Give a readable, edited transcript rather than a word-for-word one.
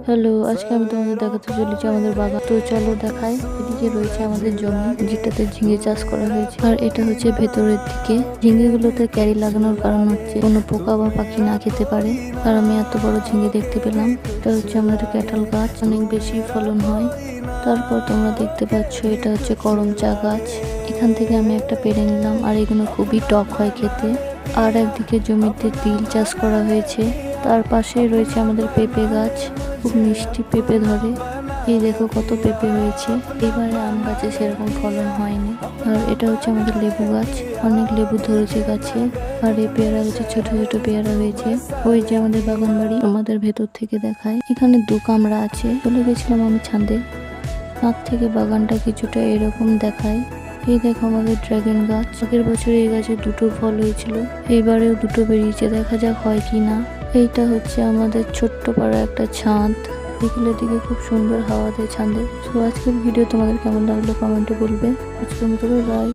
Hello, আজকে আমি তোমাদের দেখাতে চলেছি আমাদের বাগান। তো চলো দেখাই। এদিকে রয়েছে আমাদের জমি, যেটাতে ঝিঙে চাষ করা হয়েছে। আর এটা হচ্ছে ভেতরের দিকে। ঝিঙে গুলোতে ক্যারি লাগানোর কারণ হচ্ছে কোনো পোকা বা পাখি না খেতে পারে। আর আমি এত বড় ঝিঙে দেখতে পেলাম। এটা হচ্ছে আমাদের ক্যাটাল গাছ, অনেক বেশি ফলন হয়। তারপর তোমরা দেখতে পাচ্ছ এটা হচ্ছে করম চা গাছ। এখান থেকে আমি একটা পেরে নিলাম, আর এগুলো খুবই টক হয় খেতে। আর একদিকে জমিতে তিল চাষ করা হয়েছে। তার পাশেই রয়েছে আমাদের পেঁপে গাছ, খুব মিষ্টি পেঁপে ধরে। এই দেখো কত পেঁপে হয়েছে। এবারে আম গাছে সেরকম ফলন হয়নি। আর এটা হচ্ছে আমাদের লেবু গাছ, অনেক লেবু ধরেছে গাছে। আর এই পেয়ারা গাছে ছোট ছোট পেয়ারা হয়েছে। ওই যে আমাদের বাগান বাড়ি, আমাদের ভেতর থেকে দেখায়। এখানে 2 কামরা আছে। চলে গেছিলাম আমি ছাদে। ছাদ থেকে বাগানটা কিছুটা এরকম দেখায়। এই দেখো আমাদের ড্রাগন গাছ। আগের বছর এই গাছে 2টো ফল হয়েছিল, এবারেও 2টো বেরিয়েছে। দেখা যাক হয় কি না। এইটা হচ্ছে আমাদের ছোট্ট পাড়া একটা ছাদ। বিকেলের দিকে খুব সুন্দর হাওয়া দেয় ছাদে। তো আজকের ভিডিও তোমাদের কেমন লাগলো কমেন্টে বলবে। আজকের মতো বাই।